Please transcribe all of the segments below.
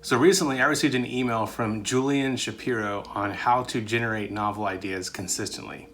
So recently I received an email from Julian Shapiro on how to generate novel ideas consistently.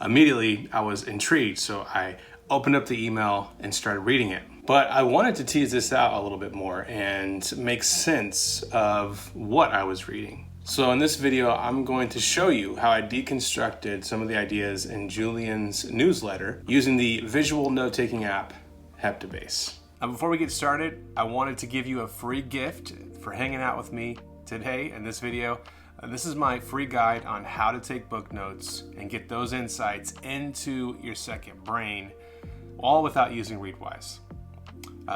Immediately I was intrigued, so I opened up the email and started reading it. But I wanted to tease this out a little bit more and make sense of what I was reading. So in this video, I'm going to show you how I deconstructed some of the ideas in Julian's newsletter using the visual note-taking app, Heptabase. Before we get started, I wanted to give you a free gift for hanging out with me today in this video. This is my free guide on how to take book notes and get those insights into your second brain, all without using Readwise.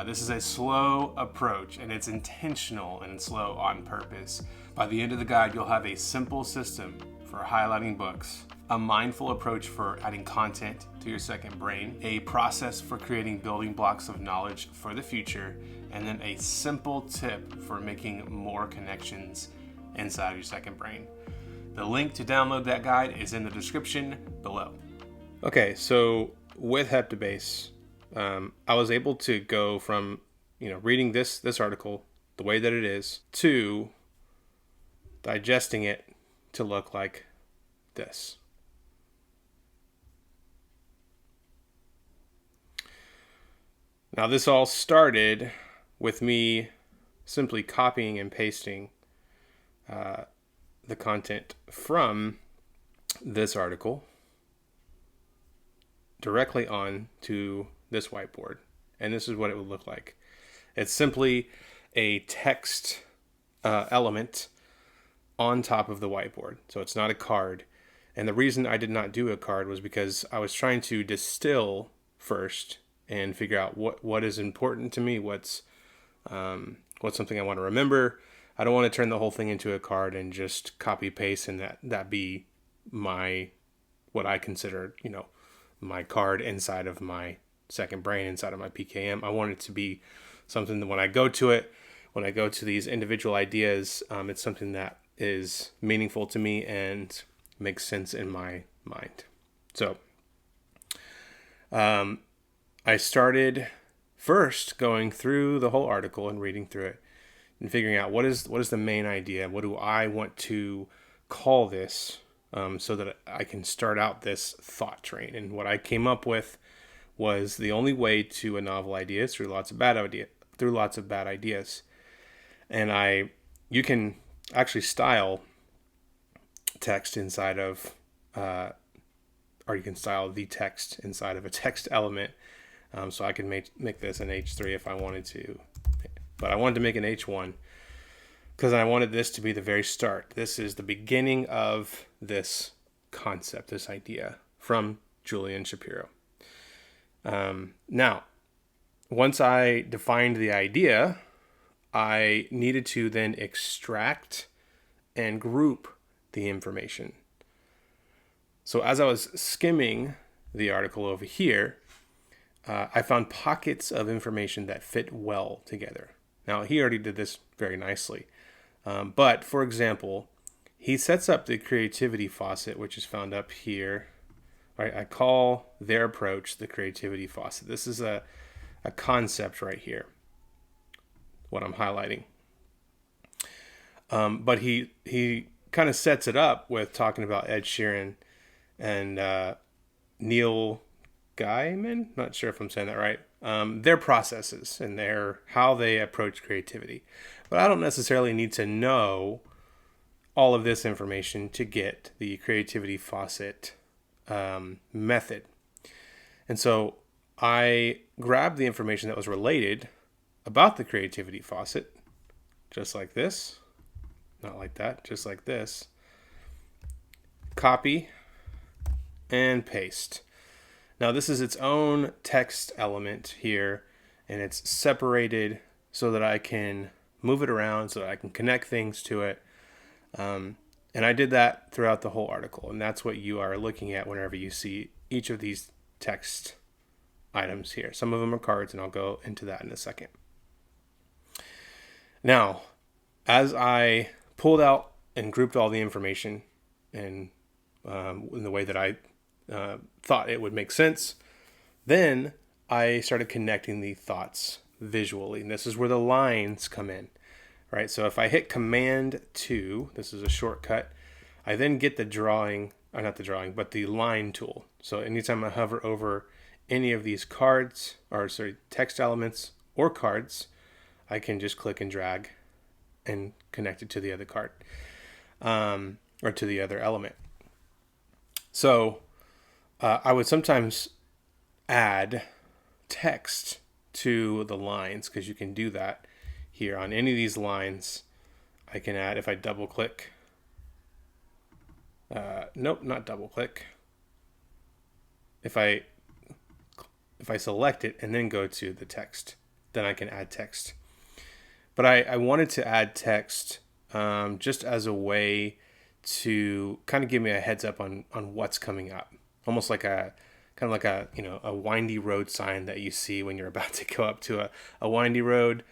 This is a slow approach, and it's intentional and slow on purpose. By the end of the guide, you'll have a simple system for highlighting books, a mindful approach for adding content to your second brain, a process for creating building blocks of knowledge for the future, and then a simple tip for making more connections inside of your second brain. The link to download that guide is in the description below. Okay, so with Heptabase, I was able to go from reading this article the way that it is to digesting it to look like this. Now this all started with me simply copying and pasting the content from this article directly on to this whiteboard. And this is what it would look like. It's simply a text element on top of the whiteboard. So it's not a card. And the reason I did not do a card was because I was trying to distill first and figure out what is important to me, what's something I want to remember. I don't want to turn the whole thing into a card and just copy paste and that be what I consider, my card inside of my second brain, inside of my PKM. I want it to be something that when I go to these individual ideas, it's something that is meaningful to me and makes sense in my mind. So, I started first going through the whole article and reading through it and figuring out what is the main idea, what do I want to call this, so that I can start out this thought train. And what I came up with was the only way to a novel idea is through lots of bad ideas. And you can actually style text inside of, or you can style the text inside of a text element. So I could make this an H3 if I wanted to, but I wanted to make an H1 because I wanted this to be the very start. This is the beginning of this concept, this idea from Julian Shapiro. Now, once I defined the idea, I needed to then extract and group the information. So as I was skimming the article over here, I found pockets of information that fit well together. Now, he already did this very nicely. But, for example, he sets up the creativity faucet, which is found up here. Right? I call their approach the creativity faucet. This is a concept right here, what I'm highlighting. But he kind of sets it up with talking about Ed Sheeran and Neil Gaiman, not sure if I'm saying that right, their processes and how they approach creativity. But I don't necessarily need to know all of this information to get the creativity faucet method. And so I grabbed the information that was related about the creativity faucet, just like this, not like that, just like this, copy and paste. Now this is its own text element here, and it's separated so that I can move it around, so that I can connect things to it. And I did that throughout the whole article, and that's what you are looking at whenever you see each of these text items here. Some of them are cards, and I'll go into that in a second. Now, as I pulled out and grouped all the information and in the way that I thought it would make sense, then I started connecting the thoughts visually. And this is where the lines come in. right? So if I hit Command 2, this is a shortcut, I then get the drawing, or not the drawing, but the line tool. So anytime I hover over any of these cards, or sorry, text elements or cards, I can just click and drag and connect it to the other card, or to the other element. So I would sometimes add text to the lines, because you can do that here on any of these lines. I can add, if I double click, nope, not double click. If I select it and then go to the text, then I can add text. But I wanted to add text just as a way to kind of give me a heads up on what's coming up. Almost like a a windy road sign that you see when you're about to go up to a windy road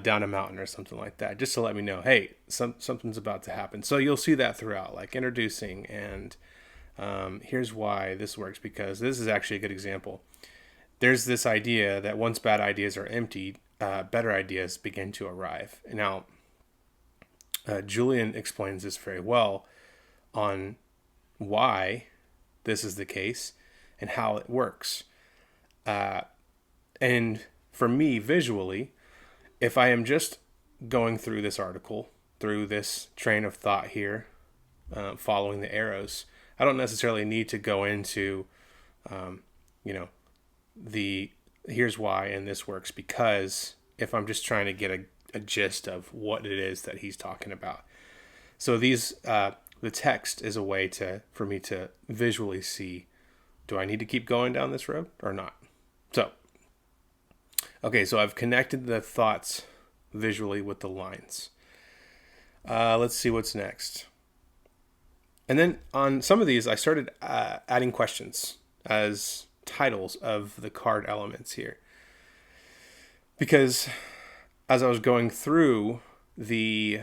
down a mountain or something like that, just to let me know, hey, something's about to happen. So you'll see that throughout, like introducing and here's why this works, because this is actually a good example. There's this idea that once bad ideas are emptied, better ideas begin to arrive. Now, Julian explains this very well on why this is the case and how it works. And for me, visually, if I am just going through this article, through this train of thought here, following the arrows, I don't necessarily need to go into, the here's why and this works, because if I'm just trying to get a gist of what it is that he's talking about. So these, the text is a way for me to visually see, do I need to keep going down this road or not? So, okay, so I've connected the thoughts visually with the lines. Let's see what's next. And then on some of these, I started adding questions as titles of the card elements here. Because as I was going through the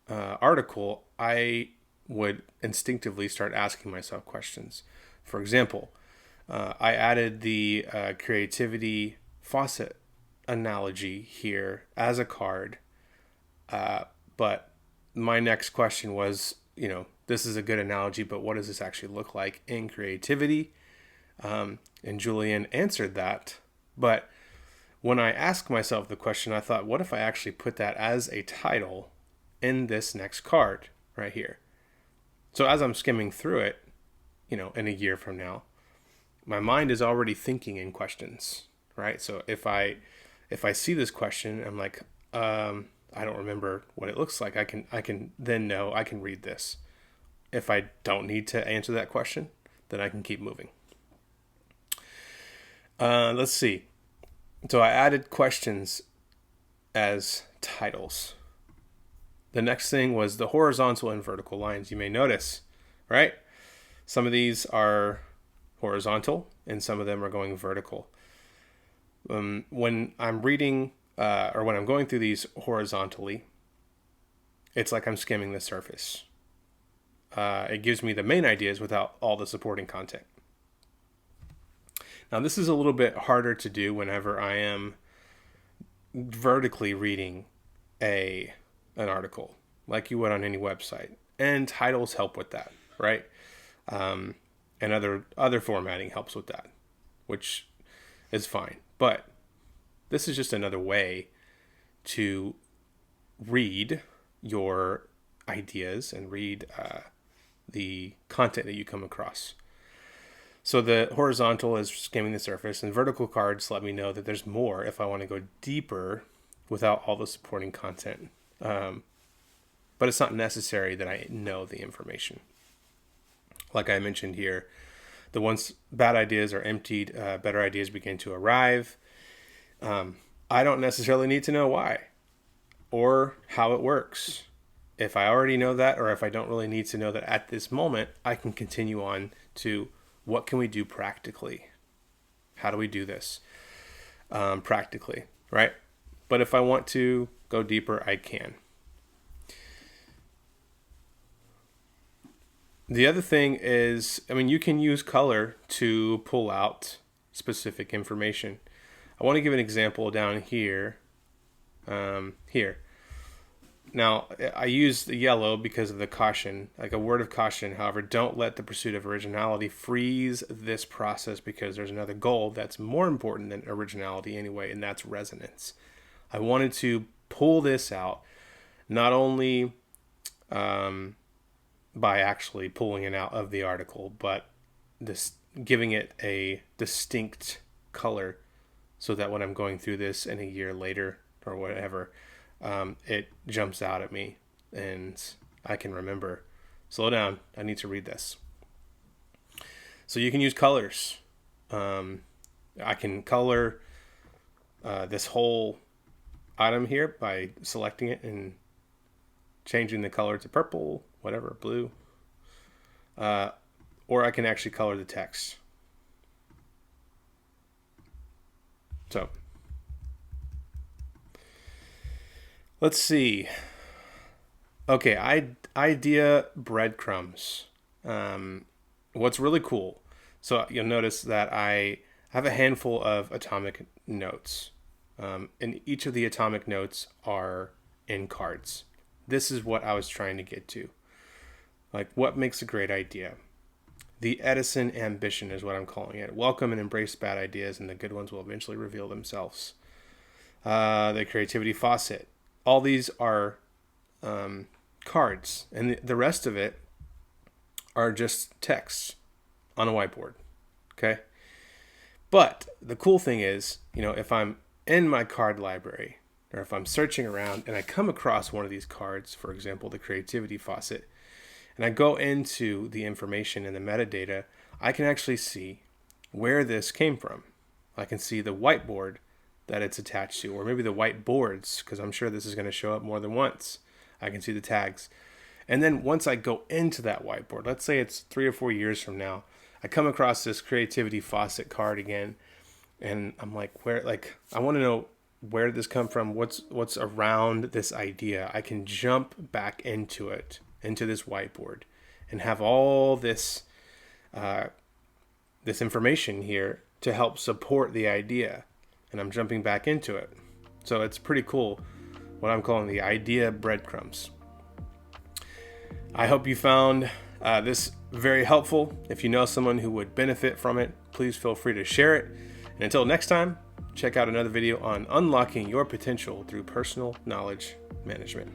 article, I would instinctively start asking myself questions. For example, I added the creativity faucet analogy here as a card. But my next question was, this is a good analogy, but what does this actually look like in creativity? And Julian answered that. But when I asked myself the question, I thought, what if I actually put that as a title in this next card right here? So as I'm skimming through it, in a year from now, my mind is already thinking in questions, right? So if I see this question, I'm like, I don't remember what it looks like. I can then know I can read this. If I don't need to answer that question, then I can keep moving. Let's see. So I added questions as titles. The next thing was the horizontal and vertical lines. You may notice, right? Some of these are horizontal and some of them are going vertical. When I'm reading or when I'm going through these horizontally, it's like I'm skimming the surface. It gives me the main ideas without all the supporting content. Now, this is a little bit harder to do whenever I am vertically reading an article, like you would on any website. And titles help with that, right? And other formatting helps with that, which is fine. But this is just another way to read your ideas and read the content that you come across. So the horizontal is skimming the surface, and vertical cards let me know that there's more if I want to go deeper without all the supporting content. But it's not necessary that I know the information. Like I mentioned here, the once bad ideas are emptied, better ideas begin to arrive. I don't necessarily need to know why or how it works. If I already know that, or if I don't really need to know that at this moment, I can continue on to what can we do practically? How do we do this practically, right? But if I want to go deeper, I can. The other thing is, you can use color to pull out specific information. I want to give an example down here. Now, I use the yellow because of the caution, like a word of caution. However, don't let the pursuit of originality freeze this process, because there's another goal that's more important than originality anyway, and that's resonance. I wanted to pull this out, not only by actually pulling it out of the article, but this giving it a distinct color, so that when I'm going through this in a year later or whatever, it jumps out at me and I can remember, slow down, I need to read this. So you can use colors. I can color this whole item here by selecting it and changing the color to purple, whatever, blue. Or I can actually color the text. So let's see. Okay, idea breadcrumbs. What's really cool. So you'll notice that I have a handful of atomic notes. And each of the atomic notes are in cards. This is what I was trying to get to. Like, what makes a great idea? The Edison ambition is what I'm calling it. Welcome and embrace bad ideas, and the good ones will eventually reveal themselves. The creativity faucet. All these are cards, and the rest of it are just text on a whiteboard. Okay? But the cool thing is, if I'm in my card library, or if I'm searching around and I come across one of these cards, for example, the creativity faucet, and I go into the information and the metadata, I can actually see where this came from. I can see the whiteboard that it's attached to, or maybe the whiteboards, because I'm sure this is going to show up more than once. I can see the tags. And then once I go into that whiteboard, let's say it's 3 or 4 years from now, I come across this creativity faucet card again, and I'm like, I want to know, where did this come from? What's around this idea? I can jump back into it, into this whiteboard, and have all this this information here to help support the idea. And I'm jumping back into it. So it's pretty cool, what I'm calling the idea breadcrumbs. I hope you found this very helpful. If you know someone who would benefit from it, please feel free to share it. And until next time, check out another video on unlocking your potential through personal knowledge management.